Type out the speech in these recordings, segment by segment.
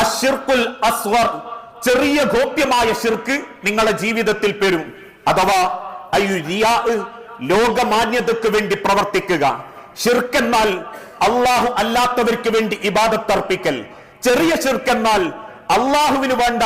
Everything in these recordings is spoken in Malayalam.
അശ്ശിർക്കുൽ അസ്വർ, ചെറിയ ഗോപ്യമായ ശിർക്ക് നിങ്ങളുടെ ജീവിതത്തിൽ വരും. അഥവാ റിയാ, ലോകമാന്യതയ്ക്ക് വേണ്ടി പ്രവർത്തിക്കുക. ശിർക്ക് എന്നാൽ അള്ളാഹു അല്ലാത്തവർക്ക് വേണ്ടി ഇബാദത്ത് അർപ്പിക്കൽ. ചെറിയ ശിർക്ക് എന്നാൽ അള്ളാഹുവിന് വേണ്ട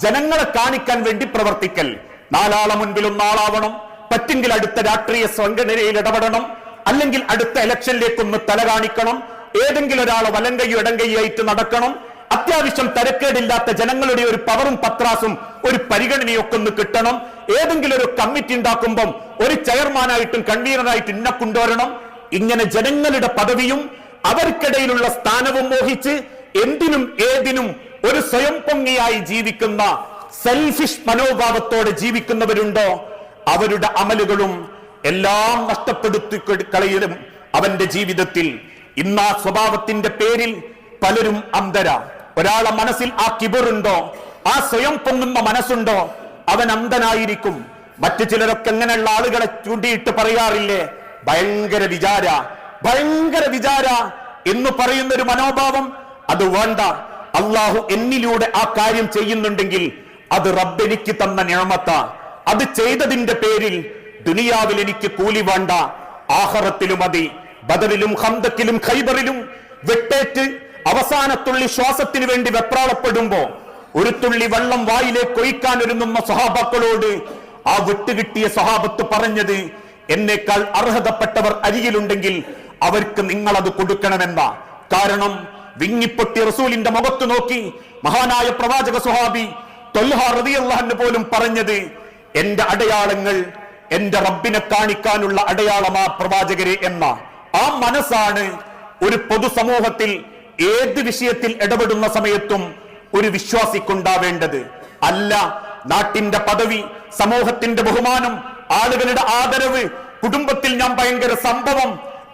ജനങ്ങളെ കാണിക്കാൻ വേണ്ടി പ്രവർത്തിക്കൽ. നാലാളെ മുൻപിൽ ഒന്നാളാവണം, പറ്റെങ്കിൽ അടുത്ത രാഷ്ട്രീയ സംഘടനയിൽ ഇടപെടണം, അല്ലെങ്കിൽ അടുത്ത ഇലക്ഷനിലേക്കൊന്ന് തല കാണിക്കണം, ഏതെങ്കിലും ഒരാളെ വലങ്കയ്യോ ഇടങ്കയ്യായിട്ട് നടക്കണം, അത്യാവശ്യം തരക്കേടില്ലാത്ത ജനങ്ങളുടെ ഒരു പവറും പത്രാസും ഒരു പരിഗണനയൊക്കെ ഒന്ന് കിട്ടണം, ഏതെങ്കിലും ഒരു കമ്മിറ്റി ഉണ്ടാക്കുമ്പം ഒരു ചെയർമാനായിട്ടും കൺവീനറായിട്ടും ഇന്നെ കൊണ്ടുവരണം. ഇങ്ങനെ ജനങ്ങളുടെ പദവിയും അവർക്കിടയിലുള്ള സ്ഥാനവും മോഹിച്ച് എന്തിനും ഏതിനും ഒരു സ്വയം പൊങ്ങിയായി ജീവിക്കുന്ന സെൽഫിഷ് മനോഭാവത്തോടെ ജീവിക്കുന്നവരുണ്ടോ, അവരുടെ അമലുകളും എല്ലാം നഷ്ടപ്പെടുത്തി കളയലും അവന്റെ ജീവിതത്തിൽ. ഇന്ന് ആ സ്വഭാവത്തിന്റെ പേരിൽ പലരും അന്ധര. ഒരാളെ മനസ്സിൽ ആ കിബറുണ്ടോ, ആ സ്വയം പൊങ്ങുന്ന മനസ്സുണ്ടോ, അവൻ അന്ധനായിരിക്കും. മറ്റു ചിലരൊക്കെ എങ്ങനെയുള്ള ആളുകളെ ചൂണ്ടിയിട്ട് പറയാറില്ലേ, ഭയങ്കര വിചാര എന്ന് പറയുന്ന ഒരു മനോഭാവം. അത് വേണ്ട. അള്ളാഹു എന്നിലൂടെ ആ കാര്യം ചെയ്യുന്നുണ്ടെങ്കിൽ അത് റബ്ബെനിക്ക് തന്ന നിഅമത്ത. അത് ചെയ്തതിന്റെ പേരിൽ ദുനിയാവിൽ എനിക്ക് കൂലി വേണ്ട, ആഖിറത്തിലും മതി. ബദറിലും ഖന്തക്കിലും ഖൈബറിലും വെട്ടേറ്റ് അവസാനത്തുള്ളി ശ്വാസത്തിന് വേണ്ടി വെപ്രാളപ്പെടുമ്പോ ഒരു തുള്ളി വെള്ളം വായിലേക്ക് ഒഴിക്കാൻ ഒരുങ്ങുന്ന സ്വഹാബാക്കളോട് ആ വിട്ടുകിട്ടിയ സ്വഹാബത്ത് പറഞ്ഞത്, എന്നേക്കാൾ അർഹതപ്പെട്ടവർ അരികിലുണ്ടെങ്കിൽ അവർക്ക് നിങ്ങൾ അത് കൊടുക്കണമെന്ന. കാരണം വിങ്ങിപ്പൊട്ടി റസൂലിന്റെ മുഖത്ത് നോക്കി മഹാനായ പ്രവാചക സ്വഹാബി ത്വൽഹ റളിയല്ലാഹു അൻഹു പോലും പറഞ്ഞത്, എന്റെ അടയാളങ്ങൾ എന്റെ റബ്ബിനെ കാണിക്കാനുള്ള അടയാളമാ പ്രവാചകരെ എന്ന ആ മനസ്സാണ് ഒരു പൊതുസമൂഹത്തിൽ ഏത് വിഷയത്തിൽ ഇടപെടുന്ന സമയത്തും ഒരു വിശ്വാസിക്കുണ്ടാവേണ്ടത്. അല്ല നാട്ടിന്റെ പദവി, സമൂഹത്തിന്റെ ബഹുമാനം, ആളുകളുടെ ആദരവ്, കുടുംബത്തിൽ ഞാൻ ഭയങ്കര സംഭവം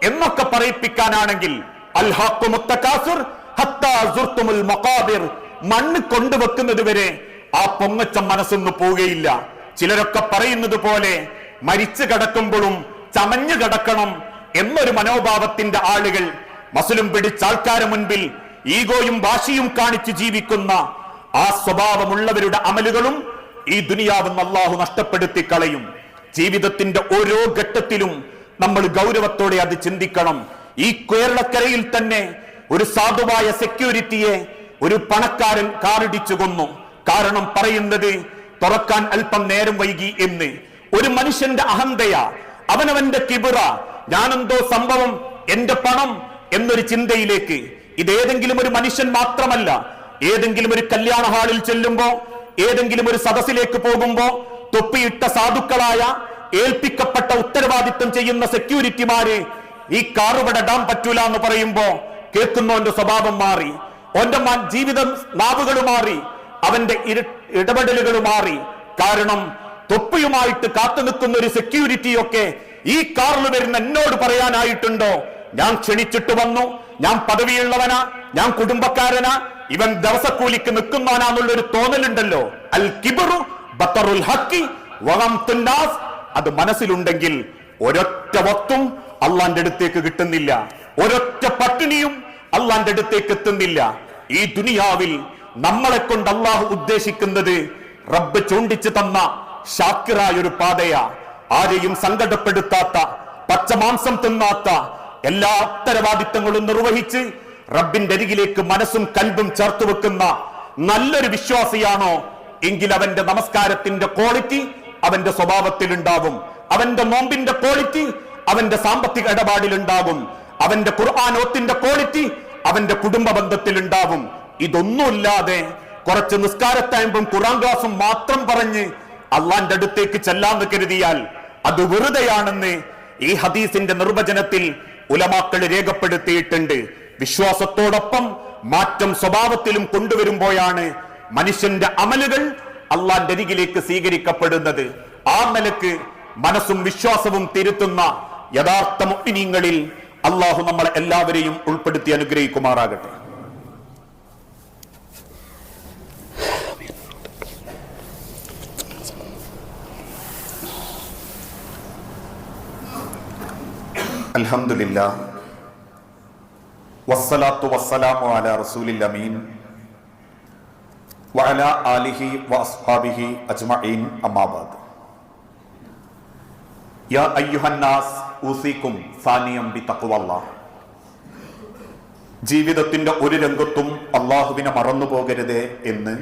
എന്നൊക്കെ പറയിപ്പിക്കാനാണെങ്കിൽ മണ്ണ് കൊണ്ടുവെക്കുന്നത് വരെ ആ പൊങ്ങച്ച മനസ്സൊന്നും പോവുകയില്ല. ചിലരൊക്കെ പറയുന്നത് പോലെ മരിച്ചു കിടക്കുമ്പോഴും ചമഞ്ഞു കിടക്കണം എന്നൊരു മനോഭാവത്തിന്റെ ആളുകൾ, മസ്ലും പിടിച്ച ആൾക്കാരെ മുൻപിൽ ഈഗോയും വാശിയും കാണിച്ച് ജീവിക്കുന്ന ആ സ്വഭാവമുള്ളവരുടെ അമലുകളും ഈ ദുനിയാവെന്ന് അല്ലാഹു നഷ്ടപ്പെടുത്തി കളയും. ജീവിതത്തിന്റെ ഓരോ ഘട്ടത്തിലും നമ്മൾ ഗൗരവത്തോടെ അത് ചിന്തിക്കണം. ഈ കേരളക്കരയിൽ തന്നെ ഒരു സാധുവായ സെക്യൂരിറ്റിയെ ഒരു പണക്കാരൻ കാറിടിച്ചു കൊന്നു. കാരണം പറയുന്നത് തുറക്കാൻ അല്പം നേരം വൈകി എന്ന്. ഒരു മനുഷ്യന്റെ അഹന്തയാ, അവനവന്റെ കിബിറ, ഞാനെന്തോ സംഭവം, എന്റെ പണം എന്നൊരു ചിന്തയിലേക്ക്. ഇതേതെങ്കിലും ഒരു മനുഷ്യൻ മാത്രമല്ല, ഏതെങ്കിലും ഒരു കല്യാണ ഹാളിൽ ചെല്ലുമ്പോ, ഏതെങ്കിലും ഒരു സദസ്സിലേക്ക് പോകുമ്പോ തൊപ്പിയിട്ട സാധുക്കളായ ഏൽപ്പിക്കപ്പെട്ട ഉത്തരവാദിത്വം ചെയ്യുന്ന സെക്യൂരിറ്റിമാര് ഈ കാറുപട ഇടാൻ പറ്റൂല എന്ന് പറയുമ്പോ കേൾക്കുന്നവന്റെ സ്വഭാവം മാറി, ഓന്റെ ജീവിതം നാവുകൾ മാറി, അവന്റെ ഇടപെടലുകൾ മാറി. കാരണം തൊപ്പിയുമായിട്ട് കാത്തു നിൽക്കുന്ന ഒരു സെക്യൂരിറ്റിയൊക്കെ ഈ കാറിൽ വരുന്ന എന്നോട് പറയാനായിട്ടുണ്ടോ, ഞാൻ ക്ഷണിച്ചിട്ട് വന്നു, ഞാൻ പദവിയുള്ളവനാ, ഞാൻ കുടുംബക്കാരനാ, ഇവൻ ദിവസക്കൂലിക്ക് നിൽക്കുന്നവനാന്നുള്ളൊരു തോന്നലുണ്ടല്ലോ. അൽ കിബ്റു ബത്തറുൽ ഹഖി വഗംതുൻ നാസ്, അത് മനസ്സിലുണ്ടെങ്കിൽ ഒരൊറ്റ വക്തും അള്ളാന്റെ അടുത്തേക്ക് കിട്ടുന്നില്ല, ഒരൊറ്റ പട്ടിണിയും അള്ളാന്റെ അടുത്തേക്ക് എത്തുന്നില്ല. ഈ ദുനിയാവിൽ നമ്മളെ കൊണ്ട് അള്ളാഹു ഉദ്ദേശിക്കുന്നത് റബ്ബ് ചൂണ്ടിച്ചു തന്ന ഷാക്കിറായ ഒരു പാതയാ. ആരെയും സങ്കടപ്പെടുത്താത്ത, പച്ചമാംസം തിന്നാത്ത, എല്ലാ ഉത്തരവാദിത്തങ്ങളും നിർവഹിച്ച് റബ്ബിന്റെ അരികിലേക്ക് മനസ്സും കൽബും ചേർത്ത് വെക്കുന്ന നല്ലൊരു വിശ്വാസിയാണോ എങ്കിൽ അവന്റെ നമസ്കാരത്തിന്റെ ക്വാളിറ്റി അവന്റെ സ്വഭാവത്തിൽ ഉണ്ടാവും, അവന്റെ നോമ്പിന്റെ ക്വാളിറ്റി അവന്റെ സാമ്പത്തിക ഇടപാടിലുണ്ടാകും, അവന്റെ ഖുർആനോത്തിന്റെ ക്വാളിറ്റി അവന്റെ കുടുംബ ബന്ധത്തിൽ ഉണ്ടാവും. ഇതൊന്നുമില്ലാതെ കുറച്ച് നിസ്കാരത്തായുമ്പം ഖുർആൻ ക്ലാസും മാത്രം പറഞ്ഞ് അള്ളാന്റെ അടുത്തേക്ക് ചെല്ലാന്ന് കരുതിയാൽ അത് വെറുതെയാണെന്ന് ഈ ഹദീസിന്റെ നിർവചനത്തിൽ ഉലമാക്കൾ രേഖപ്പെടുത്തിയിട്ടുണ്ട്. വിശ്വാസത്തോടൊപ്പം മാറ്റം സ്വഭാവത്തിലും കൊണ്ടുവരുമ്പോഴാണ് മനുഷ്യന്റെ അമലുകൾ അള്ളാന്റെ അരികിലേക്ക് സ്വീകരിക്കപ്പെടുന്നത്. ആ നിലക്ക് മനസ്സും വിശ്വാസവും തിരുത്തുന്ന യഥാർത്ഥ മുഅ്മിനീങ്ങളിൽ അള്ളാഹു നമ്മളെ എല്ലാവരെയും ഉൾപ്പെടുത്തി അനുഗ്രഹിക്കുമാറാകട്ടെ. അൽഹംദുലില്ലാഹ് വസ്സലാത്തു വസ്സലാമു അലാ റസൂലിൽ അമീൻ വഅലാ ആലിഹി വഅസ്ഹാബിഹി അജ്മഈൻ അമ്മാ ബഅദ്. യാ അയ്യുഹന്നാസ് ഊസിക്കും സാനിയം ബിതഖ്വല്ലാഹ്. ജീവിതത്തിന്റെ ഒരു രംഗത്തും അള്ളാഹുവിനെ മറന്നുപോകരുതേ എന്ന്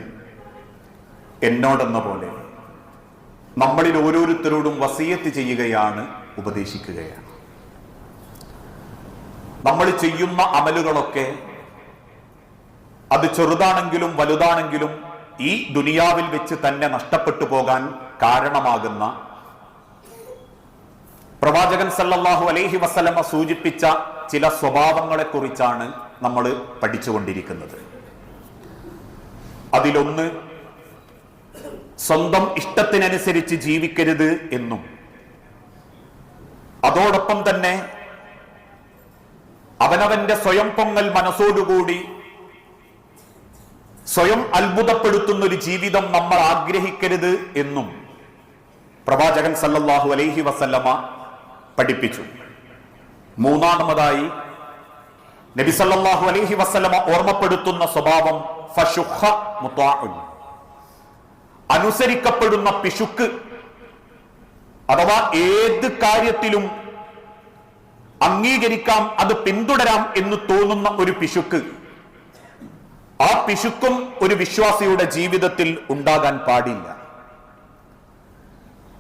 എന്നോടെന്ന പോലെ നമ്മളിൽ ഓരോരുത്തരോടും വസിയത്ത് ചെയ്യുകയാണ്, ഉപദേശിക്കുകയാണ്. നമ്മൾ ചെയ്യുന്ന അമലുകളൊക്കെ അത് ചെറുതാണെങ്കിലും വലുതാണെങ്കിലും ഈ ദുനിയാവിൽ വെച്ച് തന്നെ നഷ്ടപ്പെട്ടു പോകാൻ കാരണമാകുന്ന പ്രവാചകൻ സല്ലല്ലാഹു അലൈഹി വസല്ലമ സൂചിപ്പിച്ച ചില സ്വഭാവങ്ങളെ കുറിച്ചാണ് നമ്മൾ പഠിച്ചുകൊണ്ടിരിക്കുന്നത്. അതിലൊന്ന് സ്വന്തം ഇഷ്ടത്തിനനുസരിച്ച് ജീവിക്കരുത് എന്നും അതോടൊപ്പം തന്നെ അവനവന്റെ സ്വയം പൊങ്ങൽ മനസ്സോടുകൂടി സ്വയം അത്ഭുതപ്പെടുത്തുന്ന ഒരു ജീവിതം നമ്മൾ ആഗ്രഹിക്കരുത് എന്നും പ്രവാചകൻ സല്ലല്ലാഹു അലൈഹി വസല്ലമ പഠിപ്പിച്ചു. മൂന്നാമതായി നബി സല്ലല്ലാഹു അലൈഹി വസല്ലമ ഓർമ്മപ്പെടുത്തുന്ന സ്വഭാവം ഫശുഖ മുത്വാഉൻ, അനുസരിക്കപ്പെടുന്ന പിശുക്ക്, അഥവാ ഏത് കാര്യത്തിലും അംഗീകരിക്കാം, അത് പിന്തുടരാം എന്ന് തോന്നുന്ന ഒരു പിശുക്ക്. ആ പിശുക്കും ഒരു വിശ്വാസിയുടെ ജീവിതത്തിൽ ഉണ്ടാകാൻ പാടില്ല.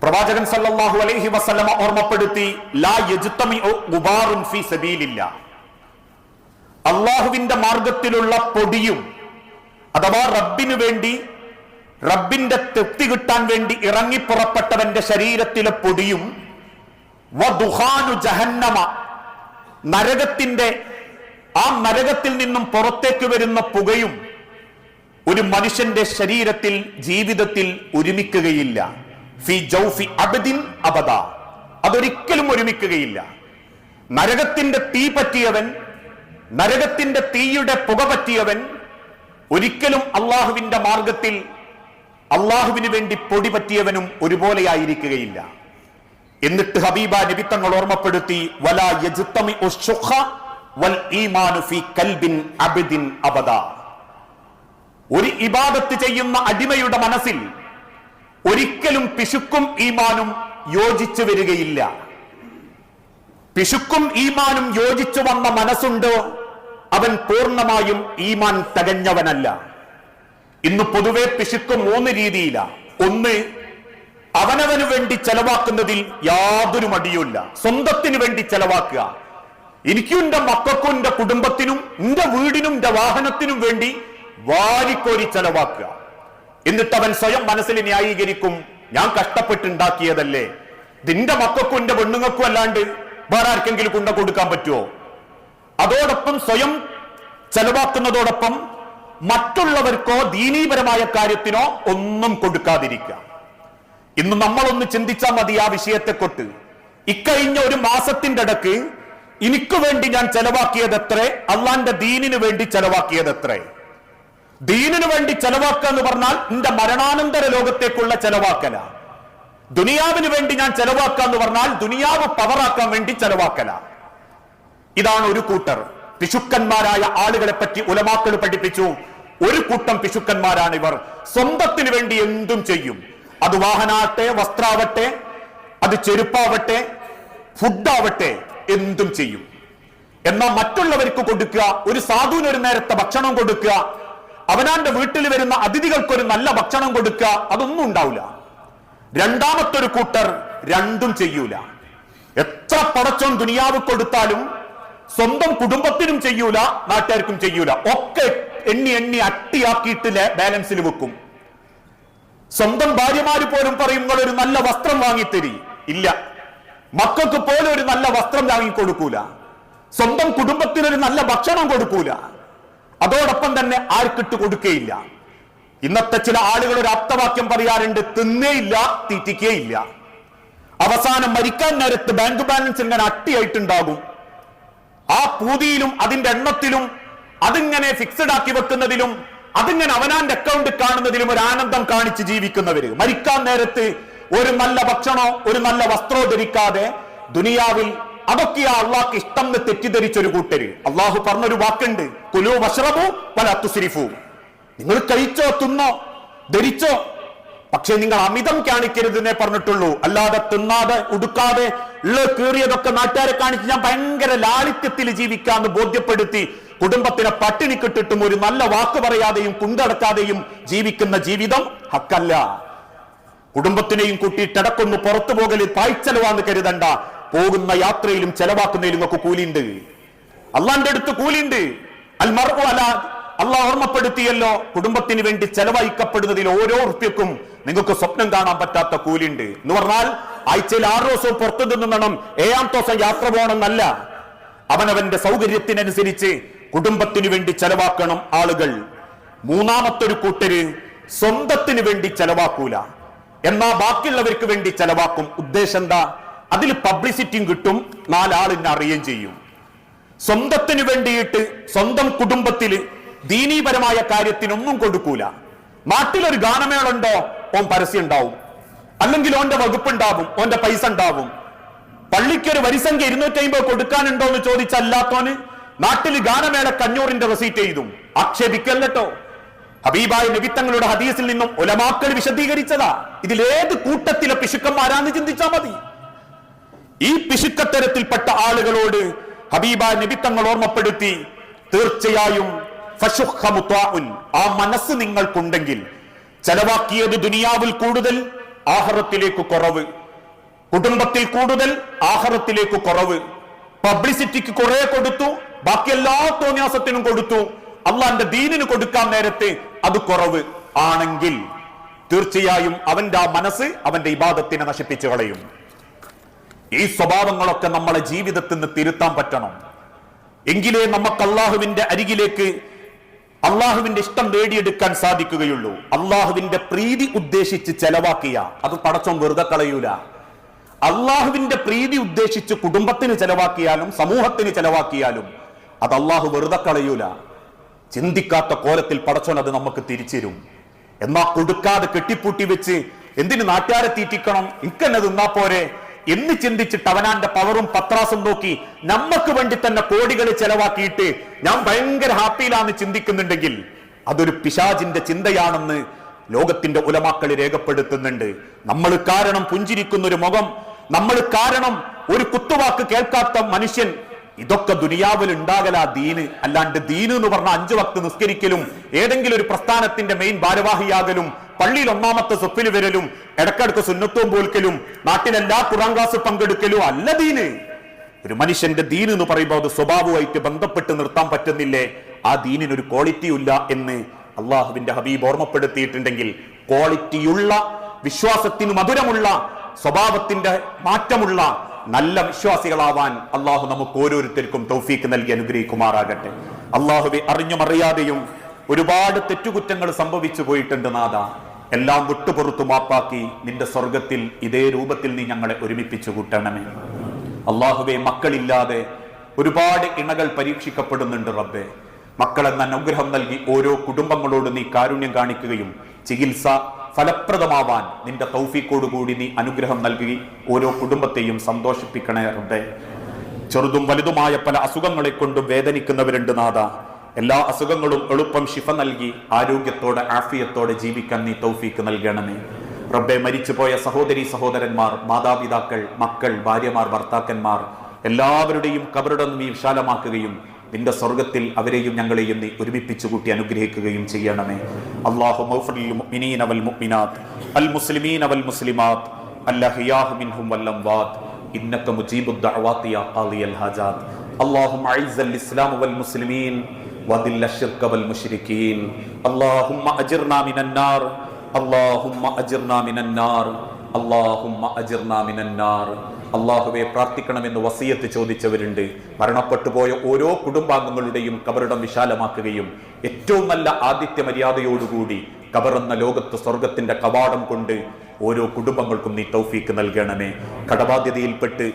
പ്രവാചകൻ സല്ലല്ലാഹു അലൈഹി വസല്ലമ ഓർമ്മപ്പെടുത്തി, ലാ യജ്തമിഉ ഗുബാറുൻ ഫീ സബീലില്ലാഹ്. അള്ളാഹുവിന്റെ മാർഗത്തിലുള്ള പൊടിയും, അഥവാ റബ്ബിനു വേണ്ടി, റബ്ബിന്റെ തൃപ്തി കിട്ടാൻ വേണ്ടി ഇറങ്ങി പുറപ്പെട്ടവന്റെ ശരീരത്തിലെ പൊടിയും, വദുഖാനു ജഹന്നമ, നരകത്തിന്റെ ആ നരകത്തിൽ നിന്നും പുറത്തേക്ക് വരുന്ന പുകയും ഒരു മനുഷ്യന്റെ ശരീരത്തിൽ, ജീവിതത്തിൽ ഒരുമിക്കുകയില്ല. ഫി ജൗഫി അബ്ദിൻ അബദ, അതൊരിക്കലും ഒരുമിക്കുകയില്ല. നരകത്തിന്റെ തീ പറ്റിയവൻ, നരകത്തിന്റെ തീയുടെ പുക പറ്റിയവൻ ഒരിക്കലും അള്ളാഹുവിന്റെ മാർഗത്തിൽ അള്ളാഹുവിന് വേണ്ടി പൊടി പറ്റിയവനും ഒരുപോലെയായിരിക്കുകയില്ല. എന്നിട്ട് ഹബീബ നബി തങ്ങൾ ഓർമ്മപ്പെടുത്തി, വലാ യജ്തമിഉ ശുഖ വൽ ഈമാനു ഫീ ഖൽബിൻ അബ്ദിൻ അബദ. ഒരു ഇബാദത്ത് ചെയ്യുന്ന അടിമയുടെ മനസ്സിൽ ഒരിക്കലും പിശുക്കും ഈമാനും യോജിച്ചു വരികയില്ല. പിശുക്കും ഈമാനും യോജിച്ചു വന്ന മനസ്സുണ്ടോ അവൻ പൂർണ്ണമായും ഈമാൻ തികഞ്ഞവനല്ല. ഇന്ന് പൊതുവെ പിശുക്ക് മൂന്ന് രീതിയിലാണ്. ഒന്ന്, അവനവന് വേണ്ടി ചെലവാക്കുന്നതിൽ യാതൊരു മടിയുമില്ല, സ്വന്തത്തിന് വേണ്ടി ചെലവാക്കുക. എനിക്കും എന്റെ മക്കൾക്കും എന്റെ കുടുംബത്തിനും എന്റെ വീടിനും എന്റെ വാഹനത്തിനും വേണ്ടി വാരിക്കോരി ചെലവാക്കുക. എന്നിട്ട് അവൻ സ്വയം മനസ്സിൽ ന്യായീകരിക്കും, ഞാൻ കഷ്ടപ്പെട്ടുണ്ടാക്കിയതല്ലേ, ഇതിന്റെ മക്കൾക്കും എന്റെ പെണ്ണുങ്ങൾക്കും അല്ലാണ്ട് വേറെ ആർക്കെങ്കിലും കൊണ്ട കൊടുക്കാൻ പറ്റുമോ? അതോടൊപ്പം സ്വയം ചെലവാക്കുന്നതോടൊപ്പം മറ്റുള്ളവർക്കോ ദീനീപരമായ കാര്യത്തിനോ ഒന്നും കൊടുക്കാതിരിക്കുക. ഇന്ന് നമ്മളൊന്ന് ചിന്തിച്ചാൽ മതി ആ വിഷയത്തെക്കൊട്ട്. ഇക്കഴിഞ്ഞ ഒരു മാസത്തിന്റെ ഇടക്ക് എനിക്ക് വേണ്ടി ഞാൻ ചെലവാക്കിയത് എത്ര, അള്ളാന്റെ ദീനിന് വേണ്ടി ചെലവാക്കിയത് എത്ര? ദീനിന് വേണ്ടി ചെലവാക്കുക എന്ന് പറഞ്ഞാൽ എന്റെ മരണാനന്തര ലോകത്തേക്കുള്ള ചെലവാക്കല. ദുനിയാവിന് വേണ്ടി ഞാൻ ചെലവാക്കുക എന്ന് പറഞ്ഞാൽ ദുനിയാവ് പവറാക്കാൻ വേണ്ടി ചെലവാക്കല. ഇതാണ് ഒരു കൂട്ടർ പിശുക്കന്മാരായ ആളുകളെ പറ്റി ഉലമാക്കൾ പഠിപ്പിച്ചു. ഒരു കൂട്ടം പിശുക്കന്മാരാണ് ഇവർ. സ്വന്തത്തിന് വേണ്ടി എന്തും ചെയ്യും. അത് വാഹനാവട്ടെ, വസ്ത്രാവട്ടെ, അത് ചെരുപ്പാവട്ടെ, ഫുഡാവട്ടെ, എന്തും ചെയ്യും. എന്നാൽ മറ്റുള്ളവർക്ക് കൊടുക്കുക, ഒരു സാധുവിന് ഒരു നേരത്തെ ഭക്ഷണം കൊടുക്കുക, അവനാന്റെ വീട്ടിൽ വരുന്ന അതിഥികൾക്കൊരു നല്ല ഭക്ഷണം കൊടുക്കുക, അതൊന്നും ഉണ്ടാവില്ല. രണ്ടാമത്തെ ഒരു കൂട്ടർ രണ്ടും ചെയ്യൂല. എത്ര പടച്ചോൻ ദുനിയാവ് കൊടുത്താലും സ്വന്തം കുടുംബത്തിനും ചെയ്യൂല, നാട്ടുകാർക്കും ചെയ്യൂല. ഒക്കെ എണ്ണി എണ്ണി അട്ടിയാക്കിയിട്ട് ബാലൻസിൽ വെക്കും. സ്വന്തം ഭാര്യമാര് പോലും പറയും, നിങ്ങളൊരു നല്ല വസ്ത്രം വാങ്ങിത്തരി. ഇല്ല, മക്കൾക്ക് പോലും ഒരു നല്ല വസ്ത്രം വാങ്ങിക്കൊടുക്കൂല. സ്വന്തം കുടുംബത്തിനൊരു നല്ല ഭക്ഷണം കൊടുക്കൂല. അതോടൊപ്പം തന്നെ ആർക്കിട്ട് കൊടുക്കുകയില്ല. ഇന്നത്തെ ചില ആളുകൾ ഒരു ആപ്തവാക്യം പറയാറുണ്ട്, തിന്നേയില്ല തീറ്റിക്കേയില്ല. അവസാനം മരിക്കാൻ നേരത്ത് ബാങ്ക് ബാലൻസ് ഇങ്ങനെ അട്ടിയായിട്ടുണ്ടാകും. ആ പൂതിയിലും അതിന്റെ എണ്ണത്തിലും അതിങ്ങനെ ഫിക്സഡ് ആക്കി വെക്കുന്നതിലും അതിങ്ങനെ അവനാന്റെ അക്കൗണ്ട് കാണുന്നതിലും ഒരു ആനന്ദം കാണിച്ച് ജീവിക്കുന്നവര് മരിക്കാൻ നേരത്ത് ഒരു നല്ല ഭക്ഷണോ ഒരു നല്ല വസ്ത്രോ ധരിക്കാതെ ദുനിയാവിൽ അതൊക്കെയാ അള്ളാഹ്ക്ക് ഇഷ്ടം എന്ന് തെറ്റിദ്ധരിച്ചൊരു കൂട്ടര്. അള്ളാഹു പറഞ്ഞൊരു വാക്കുണ്ട്, കുലൂ വശ്റബൂ വലാ തുസ്രിഫൂ. നിങ്ങൾ കഴിച്ചോ തിന്നോ, ധരിച്ചോ, പക്ഷെ നിങ്ങൾ അമിതം കാണിക്കരുതെന്നേ പറഞ്ഞിട്ടുള്ളൂ. അല്ലാതെ തിന്നാതെ ഉടുക്കാതെ ഉള്ള കീറിയതൊക്കെ നാട്ടുകാരെ കാണിച്ച് ഞാൻ ഭയങ്കര ലാളിത്യത്തിൽ ജീവിക്കാന്ന് ബോധ്യപ്പെടുത്തി കുടുംബത്തിനെ പട്ടിണിക്കിട്ടിട്ടും ഒരു നല്ല വാക്ക് പറയാതെയും കുണ്ടടക്കാതെയും ജീവിക്കുന്ന ജീവിതം ഹക്കല്ല. കുടുംബത്തിനെയും കൂട്ടിയിട്ടടക്കൊന്ന് പുറത്തു പോകല് പായ്ച്ചെലവാന്ന് കരുതണ്ട. പോകുന്ന യാത്രയിലും ചെലവാക്കുന്നതിലും ഒക്കെ കൂലിയുണ്ട്. അള്ളാന്റെ അടുത്ത് കൂലിയുണ്ട്. അള്ളാഹ് ഓർമ്മപ്പെടുത്തിയല്ലോ, കുടുംബത്തിന് വേണ്ടി ചെലവഴിക്കപ്പെടുന്നതിൽ ഓരോ റുപ്യക്കും നിങ്ങൾക്ക് സ്വപ്നം കാണാൻ പറ്റാത്ത കൂലിയുണ്ട് എന്ന് പറഞ്ഞാൽ ആഴ്ചയിൽ 6 ദിവസവും പുറത്തു നിന്നണം, 7ാം ദിവസം യാത്ര പോകണമെന്നല്ല. അവനവന്റെ സൗകര്യത്തിനനുസരിച്ച് കുടുംബത്തിന് വേണ്ടി ചെലവാക്കണം ആളുകൾ. മൂന്നാമത്തൊരു കൂട്ടര് സ്വന്തത്തിന് വേണ്ടി ചെലവാക്കൂല, എന്നാ ബാക്കിയുള്ളവർക്ക് വേണ്ടി ചെലവാക്കും. ഉദ്ദേശം എന്താ? അതിൽ പബ്ലിസിറ്റിയും കിട്ടും, 4 ആളിനെ അറിയുകയും ചെയ്യും. സ്വന്തത്തിന് വേണ്ടിയിട്ട് സ്വന്തം കുടുംബത്തില് ദീനീപരമായ കാര്യത്തിനൊന്നും കൊടുക്കൂല. നാട്ടിലൊരു ഗാനമേളുണ്ടോ, ഓൻ പരസ്യം ഉണ്ടാവും, അല്ലെങ്കിൽ ഓന്റെ വകുപ്പുണ്ടാവും, ഓന്റെ പൈസ ഉണ്ടാവും. പള്ളിക്കൊരു വരിസംഖ്യ 250 കൊടുക്കാനുണ്ടോ എന്ന് ചോദിച്ചല്ലാത്തോന് നാട്ടിൽ ഗാനമേളക്ക് 500ന്റെ റെസീറ്റ് ചെയ്തും ആക്ഷേപിക്കല്ലോ. ഹബീബായ നബി തങ്ങളുടെ ഹദീസിൽ നിന്നും ഉലമാക്കൾ വിശദീകരിച്ചതാ. ഇതിലേത് കൂട്ടത്തിലെ പിശുക്കന്മാരാന്ന് ചിന്തിച്ചാൽ മതി. ഈ പിശുക്കത്തരത്തിൽപ്പെട്ട ആളുകളോട് ഹബീബായ നബി തങ്ങൾ ഓർമ്മപ്പെടുത്തി, തീർച്ചയായും ആ മനസ്സ് നിങ്ങൾക്കുണ്ടെങ്കിൽ ചെലവാക്കിയത് ദുനിയാവിൽ കൂടുതൽ, ആഖിറത്തിലേക്ക് കുറവ്. കുടുംബത്തിൽ കൂടുതൽ, ആഖിറത്തിലേക്ക് കുറവ്. പബ്ലിസിറ്റിക്ക് കുറെ കൊടുത്തു, ബാക്കി എല്ലാ തോന്നിയാസത്തിനും കൊടുത്തു, അള്ളാന്റെ ദീനിന് കൊടുക്കാൻ നേരത്തെ അത് കുറവ് ആണെങ്കിൽ തീർച്ചയായും അവന്റെ ആ മനസ്സ് അവന്റെ ഇബാദത്തിനെ നശിപ്പിച്ചു കളയും. ഈ സ്വഭാവങ്ങളൊക്കെ നമ്മളെ ജീവിതത്തിൽ നിന്ന് തിരുത്താൻ പറ്റണം. എങ്കിലേ നമുക്ക് അള്ളാഹുവിന്റെ അരികിലേക്ക് അള്ളാഹുവിന്റെ ഇഷ്ടം നേടിയെടുക്കാൻ സാധിക്കുകയുള്ളൂ. അള്ളാഹുവിന്റെ പ്രീതി ഉദ്ദേശിച്ച് ചെലവാക്കിയ അത് പടച്ചോൻ വെറുതെ കളയൂല. അള്ളാഹുവിന്റെ പ്രീതി ഉദ്ദേശിച്ച് കുടുംബത്തിന് ചെലവാക്കിയാലും സമൂഹത്തിന് ചെലവാക്കിയാലും അത് അള്ളാഹു വെറുതെ കളയൂല. ചിന്തിക്കാത്ത കോലത്തിൽ പടച്ചോൻ അത് നമുക്ക് തിരിച്ചുതരും. എന്നാ കൊടുക്കാതെ കെട്ടിപ്പൂട്ടി വെച്ച് എന്തിന് നാട്ടുകാരെ തീറ്റിക്കണം, ഇക്കെന്നെ തിന്നാ പോരെ എന്ന് ചിന്തിച്ചിട്ട് അവനാന്റെ പവറും പത്രാസും നോക്കി നമുക്ക് വേണ്ടി തന്നെ കോടികൾ ചെലവാക്കിയിട്ട് ഞാൻ ഭയങ്കര ഹാപ്പിയിലാന്ന് ചിന്തിക്കുന്നുണ്ടെങ്കിൽ അതൊരു പിശാചിന്റെ ചിന്തയാണെന്ന് ലോകത്തിന്റെ ഉലമാക്കൾ രേഖപ്പെടുത്തുന്നുണ്ട്. നമ്മൾ കാരണം പുഞ്ചിരിക്കുന്ന ഒരു മുഖം, നമ്മൾ കാരണം ഒരു കുത്തുവാക്ക് കേൾക്കാത്ത മനുഷ്യൻ, ഇതൊക്കെ ദുനിയാവിൽ ഉണ്ടാകലാ ദീന്. അല്ലാണ്ട് ദീന് എന്ന് പറഞ്ഞ 5 വക്ത് നിസ്കരിക്കലും ഏതെങ്കിലും ഒരു പ്രസ്ഥാനത്തിന്റെ മെയിൻ ഭാരവാഹിയാകലും പള്ളിയിൽ 1ാമത്തെ സ്വപ്പിൽ വരലും ഇടക്കിടക്ക് സുന്നത്തും പോൽക്കലും നാട്ടിലെല്ലാ ഖുർആൻ ക്ലാസ് പങ്കെടുക്കലും അല്ല ദീന്. ഒരു മനുഷ്യന്റെ ദീന് എന്ന് പറയുമ്പോൾ അത് സ്വഭാവമായിട്ട് ബന്ധപ്പെട്ട് നിർത്താൻ പറ്റുന്നില്ലേ? ആ ദീനിനൊരു ക്വാളിറ്റി ഇല്ല എന്ന് അള്ളാഹുവിന്റെ ഹബീബ് ഓർമ്മപ്പെടുത്തിയിട്ടുണ്ടെങ്കിൽ, ക്വാളിറ്റിയുള്ള, വിശ്വാസത്തിന് മധുരമുള്ള, സ്വഭാവത്തിന്റെ മാറ്റമുള്ള നല്ല വിശ്വാസികളാവാൻ അള്ളാഹു നമുക്ക് ഓരോരുത്തർക്കും തൗഫീക്ക് നൽകി അനുഗ്രഹിക്കുമാറാകട്ടെ. അള്ളാഹുവെ, അറിഞ്ഞും അറിയാതെയും ഒരുപാട് തെറ്റുകുറ്റങ്ങൾ സംഭവിച്ചു പോയിട്ടുണ്ട് നാഥ. എല്ലാം വിട്ടുപുറത്തു മാപ്പാക്കി നിന്റെ സ്വർഗത്തിൽ ഇതേ രൂപത്തിൽ നീ ഞങ്ങളെ ഒരുമിപ്പിച്ചു കൂട്ടണമേ. അള്ളാഹുവെ, മക്കളില്ലാതെ ഒരുപാട് ഇണകൾ പരീക്ഷിക്കപ്പെടുന്നുണ്ട് റബ്ബെ. മക്കളെന്ന അനുഗ്രഹം നൽകി ഓരോ കുടുംബങ്ങളോട് നീ കാരുണ്യം കാണിക്കുകയും ചികിത്സ ഫലപ്രദമാവാൻ നിന്റെ തൗഫീഖോടുകൂടി നീ അനുഗ്രഹം നൽകി ഓരോ കുടുംബത്തെയും സന്തോഷിപ്പിക്കണേ റബ്ബേ. ചെറുതും വലുതുമായ പല അസുഖങ്ങളെ കൊണ്ടും വേദനിക്കുന്നവരുണ്ട് നാഥ. എല്ലാ അസുഖങ്ങളും എളുപ്പം ശിഫ നൽകി ആരോഗ്യത്തോടെ ആഫിയത്തോടെ ജീവിക്കാൻ നീ തൗഫീഖ് നൽകണമേ റബ്ബേ. മരിച്ചുപോയ സഹോദരി സഹോദരന്മാർ, മാതാപിതാക്കൾ, മക്കൾ, ഭാര്യമാർ, ഭർത്താക്കന്മാർ എല്ലാവരുടെയും ഖബറുടെ നീ വിശാലമാക്കുകയും നിന്റെ സ്വർഗത്തിൽ അവരെയും ഞങ്ങളെയും നീ ഒരുമിപ്പിച്ചു കൂട്ടി അനുഗ്രഹിക്കുകയും ചെയ്യണമേ. അല്ലാഹുമ്മ ഗ്ഫിർ മുഅ്മിനീന വൽ മുഅ്മിനാത്ത് അൽ മുസ്ലിമീന വൽ മുസ്ലിമാത്ത് അൽഅഹ്യാഹു മിൻഹും വൽ അംവാത്ത് ഇന്നക മുജീബുദ് ദഅവാതി യാ ഖാദിയൽ ഹാജാത്ത്. അല്ലാഹുമ്മ അഇസ്സൽ ഇസ്ലാമ വൽ മുസ്ലിമീൻ വദില്ല ശിർക വൽ മുശ്രികീൻ. അല്ലാഹുമ്മ അജിർനാ മിനൻ നാർ, അല്ലാഹുമ്മ അജിർനാ മിനൻ നാർ, അല്ലാഹുമ്മ അജിർനാ മിനൻ നാർ. അള്ളാഹുവെ, പ്രാർത്ഥിക്കണമെന്ന് വസിയത്ത് ചോദിച്ചവരുണ്ട്. മരണപ്പെട്ടു പോയ ഓരോ കുടുംബാംഗങ്ങളുടെയും ഖബറിടം വിശാലമാക്കുകയും ഏറ്റവും നല്ല ആതിഥ്യ മര്യാദയോടുകൂടി ഖബറെന്ന ലോകത്ത് സ്വർഗത്തിന്റെ കവാടം കൊണ്ട് ഓരോ കുടുംബങ്ങൾക്കും നീ തൗഫീക്ക് നൽകണമേ. കടബാധ്യതയിൽപ്പെട്ട്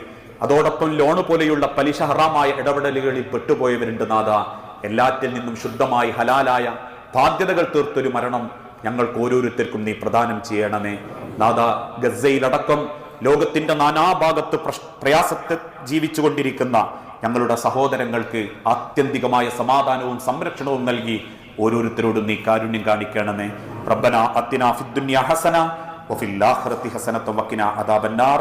അതോടൊപ്പം ലോണ് പോലെയുള്ള പലിശ ഹറാമായ ഇടപെടലുകളിൽ പെട്ടുപോയവരുണ്ട് നാഥ. എല്ലാറ്റിൽ നിന്നും ശുദ്ധമായി ഹലാലായ ബാധ്യതകൾ തീർത്തൊരു മരണം ഞങ്ങൾക്ക് ഓരോരുത്തർക്കും നീ പ്രദാനം ചെയ്യണമേ നാഥ. ഗസയിലടക്കം ലോകത്തിന്റെ നാനാഭാഗത്ത് പ്രയാസത്തെ ജീവിച്ചുകൊണ്ടിരിക്കുന്ന ഞങ്ങളുടെ സഹോദരങ്ങൾക്ക് ആത്യന്തികമായ സമാധാനവും സംരക്ഷണവും നൽകി ഓരോരുത്തരോടും നീ കാരുണ്യം കാണിക്കണമേ. റബ്ബനാ അത്തിനാ ഫിദ്ദുനിയ ഹസന വഫിൽ ആഖിറതി ഹസനത വഖിനാ അദാബന്നാർ.